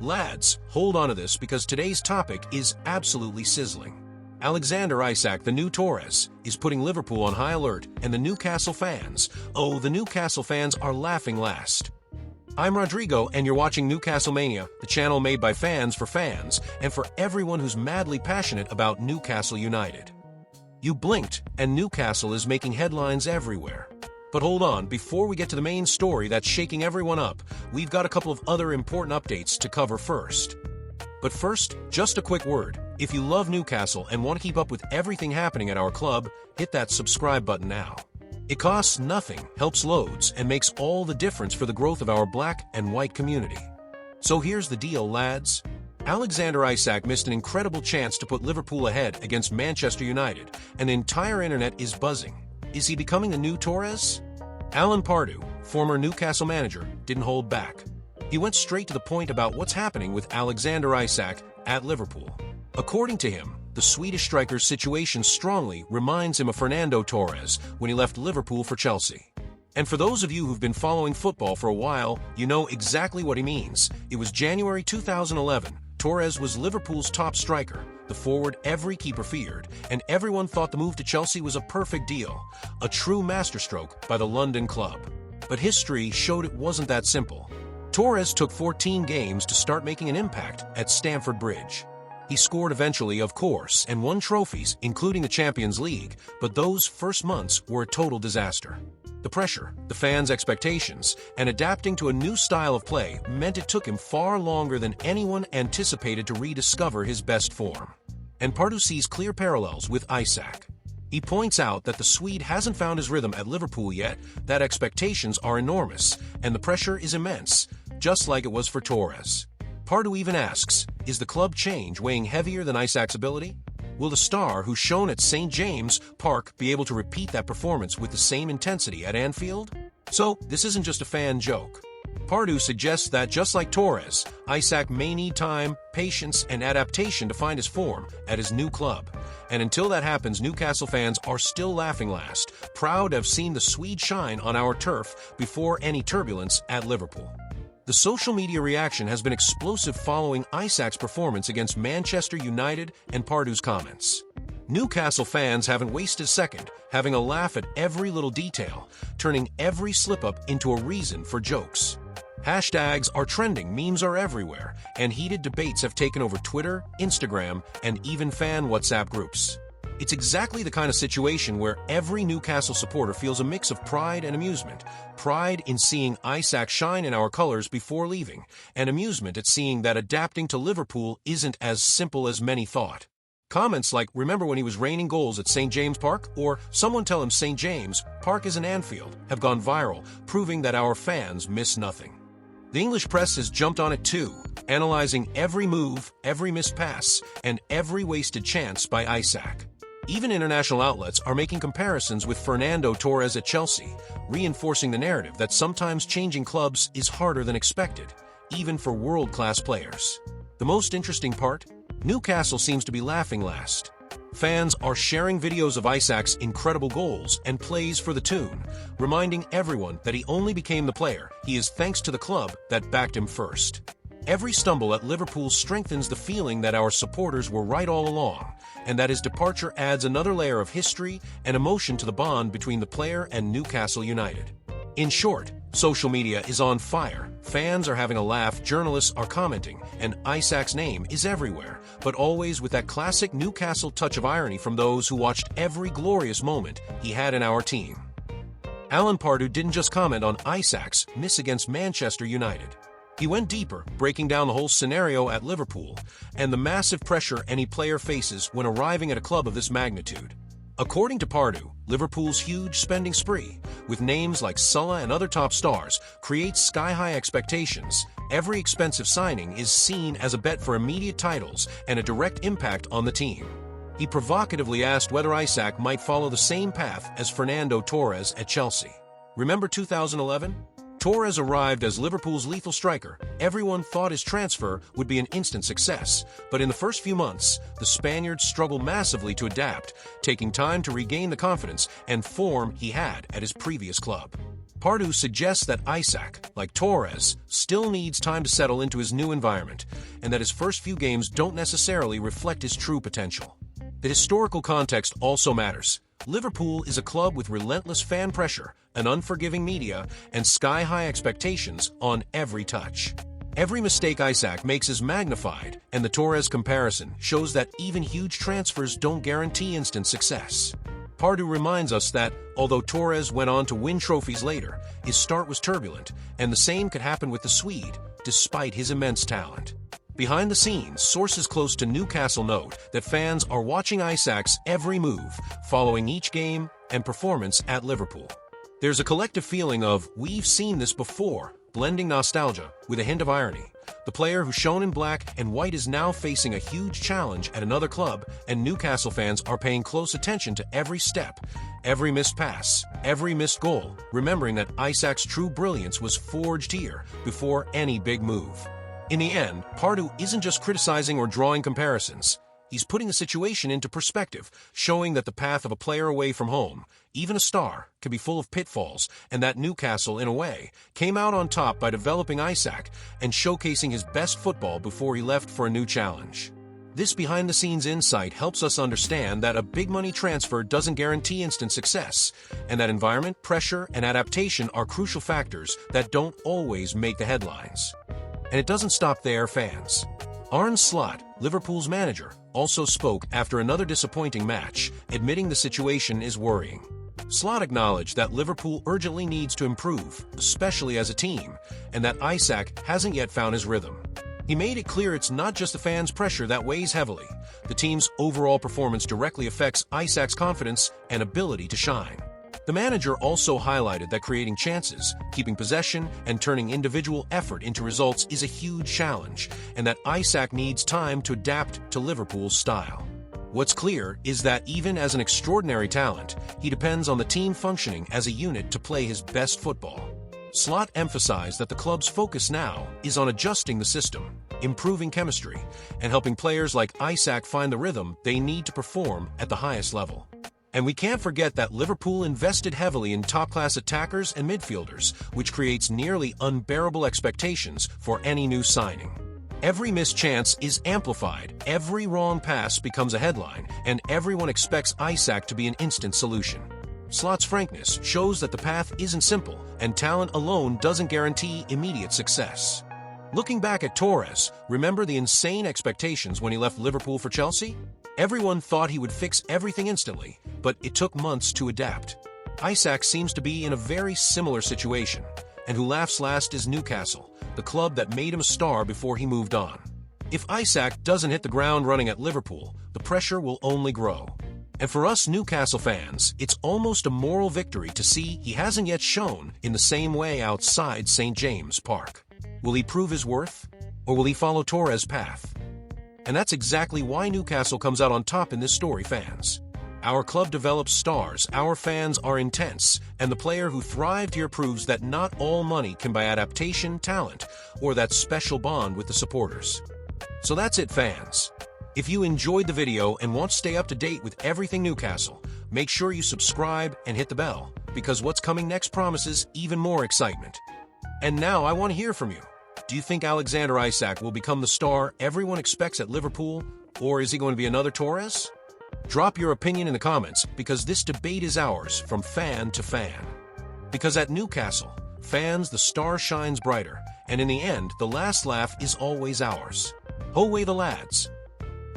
Lads, hold on to this because today's topic is absolutely sizzling. Alexander Isak, the new Torres, is putting Liverpool on high alert, and the Newcastle fans, are laughing last. I'm Rodrigo, and you're watching Newcastle Mania, the channel made by fans for fans, and for everyone who's madly passionate about Newcastle United. You blinked, and Newcastle is making headlines everywhere. But hold on, before we get to the main story that's shaking everyone up, we've got a couple of other important updates to cover first. But first, just a quick word. If you love Newcastle and want to keep up with everything happening at our club, hit that subscribe button now. It costs nothing, helps loads, and makes all the difference for the growth of our black and white community. So here's the deal, lads. Alexander Isak missed an incredible chance to put Liverpool ahead against Manchester United, and the entire internet is buzzing. Is he becoming the new Torres? Alan Pardew, former Newcastle manager, didn't hold back. He went straight to the point about what's happening with Alexander Isak at Liverpool. According to him, the Swedish striker's situation strongly reminds him of Fernando Torres when he left Liverpool for Chelsea. And for those of you who've been following football for a while, you know exactly what he means. It was January 2011. Torres was Liverpool's top striker, the forward every keeper feared, and everyone thought the move to Chelsea was a perfect deal, a true masterstroke by the London club. But history showed it wasn't that simple. Torres took 14 games to start making an impact at Stamford Bridge. He scored eventually, of course, and won trophies, including the Champions League, but those first months were a total disaster. The pressure, the fans' expectations, and adapting to a new style of play meant it took him far longer than anyone anticipated to rediscover his best form. And Pardew sees clear parallels with Isak. He points out that the Swede hasn't found his rhythm at Liverpool yet, that expectations are enormous, and the pressure is immense, just like it was for Torres. Pardew even asks, is the club change weighing heavier than Isak's ability? Will the star who shone at St. James Park be able to repeat that performance with the same intensity at Anfield? So, this isn't just a fan joke. Pardew suggests that just like Torres, Isak may need time, patience, and adaptation to find his form at his new club. And until that happens, Newcastle fans are still laughing last, proud to have seen the Swede shine on our turf before any turbulence at Liverpool. The social media reaction has been explosive following Isak's performance against Manchester United and Pardew's comments. Newcastle fans haven't wasted a second, having a laugh at every little detail, turning every slip-up into a reason for jokes. Hashtags are trending, memes are everywhere, and heated debates have taken over Twitter, Instagram, and even fan WhatsApp groups. It's exactly the kind of situation where every Newcastle supporter feels a mix of pride and amusement. Pride in seeing Isak shine in our colors before leaving, and amusement at seeing that adapting to Liverpool isn't as simple as many thought. Comments like, remember when he was raining goals at St. James Park? Or, someone tell him St. James Park is in Anfield, have gone viral, proving that our fans miss nothing. The English press has jumped on it too, analyzing every move, every missed pass, and every wasted chance by Isak. Even international outlets are making comparisons with Fernando Torres at Chelsea, reinforcing the narrative that sometimes changing clubs is harder than expected, even for world-class players. The most interesting part? Newcastle seems to be laughing last. Fans are sharing videos of Isak's incredible goals and plays for the Toon, reminding everyone that he only became the player he is thanks to the club that backed him first. Every stumble at Liverpool strengthens the feeling that our supporters were right all along, and that his departure adds another layer of history and emotion to the bond between the player and Newcastle United. In short, social media is on fire, fans are having a laugh, journalists are commenting, and Isak's name is everywhere, but always with that classic Newcastle touch of irony from those who watched every glorious moment he had in our team. Alan Pardew didn't just comment on Isak's miss against Manchester United. He went deeper, breaking down the whole scenario at Liverpool and the massive pressure any player faces when arriving at a club of this magnitude. According to Pardew, Liverpool's huge spending spree, with names like Salah and other top stars, creates sky-high expectations. Every expensive signing is seen as a bet for immediate titles and a direct impact on the team. He provocatively asked whether Isak might follow the same path as Fernando Torres at Chelsea. Remember 2011? Torres arrived as Liverpool's lethal striker. Everyone thought his transfer would be an instant success, but in the first few months, the Spaniard struggled massively to adapt, taking time to regain the confidence and form he had at his previous club. Pardew suggests that Isak, like Torres, still needs time to settle into his new environment, and that his first few games don't necessarily reflect his true potential. The historical context also matters. Liverpool is a club with relentless fan pressure, an unforgiving media, and sky-high expectations on every touch. Every mistake Isak makes is magnified, and the Torres comparison shows that even huge transfers don't guarantee instant success. Pardew reminds us that, although Torres went on to win trophies later, his start was turbulent, and the same could happen with the Swede, despite his immense talent. Behind the scenes, sources close to Newcastle note that fans are watching Isak's every move, following each game and performance at Liverpool. There's a collective feeling of, "We've seen this before," blending nostalgia with a hint of irony. The player who shone in black and white is now facing a huge challenge at another club, and Newcastle fans are paying close attention to every step, every missed pass, every missed goal, remembering that Isak's true brilliance was forged here before any big move. In the end, Pardew isn't just criticizing or drawing comparisons. He's putting the situation into perspective, showing that the path of a player away from home, even a star, can be full of pitfalls, and that Newcastle, in a way, came out on top by developing Isak and showcasing his best football before he left for a new challenge. This behind-the-scenes insight helps us understand that a big-money transfer doesn't guarantee instant success, and that environment, pressure, and adaptation are crucial factors that don't always make the headlines. And it doesn't stop there, fans. Arne Slot, Liverpool's manager, also spoke after another disappointing match, admitting the situation is worrying. Slot acknowledged that Liverpool urgently needs to improve, especially as a team, and that Isak hasn't yet found his rhythm. He made it clear it's not just the fans' pressure that weighs heavily. The team's overall performance directly affects Isak's confidence and ability to shine. The manager also highlighted that creating chances, keeping possession, and turning individual effort into results is a huge challenge, and that Isak needs time to adapt to Liverpool's style. What's clear is that even as an extraordinary talent, he depends on the team functioning as a unit to play his best football. Slot emphasized that the club's focus now is on adjusting the system, improving chemistry, and helping players like Isak find the rhythm they need to perform at the highest level. And we can't forget that Liverpool invested heavily in top-class attackers and midfielders, which creates nearly unbearable expectations for any new signing. Every missed chance is amplified, every wrong pass becomes a headline, and everyone expects Isak to be an instant solution. Slot's frankness shows that the path isn't simple, and talent alone doesn't guarantee immediate success. Looking back at Torres, remember the insane expectations when he left Liverpool for Chelsea? Everyone thought he would fix everything instantly, but it took months to adapt. Isak seems to be in a very similar situation, and who laughs last is Newcastle, the club that made him a star before he moved on. If Isak doesn't hit the ground running at Liverpool, the pressure will only grow. And for us Newcastle fans, it's almost a moral victory to see he hasn't yet shown in the same way outside St. James' Park. Will he prove his worth, or will he follow Torres' path? And that's exactly why Newcastle comes out on top in this story, fans. Our club develops stars, our fans are intense, and the player who thrived here proves that not all money can buy adaptation, talent, or that special bond with the supporters. So that's it, fans. If you enjoyed the video and want to stay up to date with everything Newcastle, make sure you subscribe and hit the bell, because what's coming next promises even more excitement. And now I want to hear from you. Do you think Alexander Isak will become the star everyone expects at Liverpool, or is he going to be another Torres? Drop your opinion in the comments, because this debate is ours from fan to fan. Because at Newcastle, fans, the star shines brighter, and in the end, the last laugh is always ours. Ho away the lads!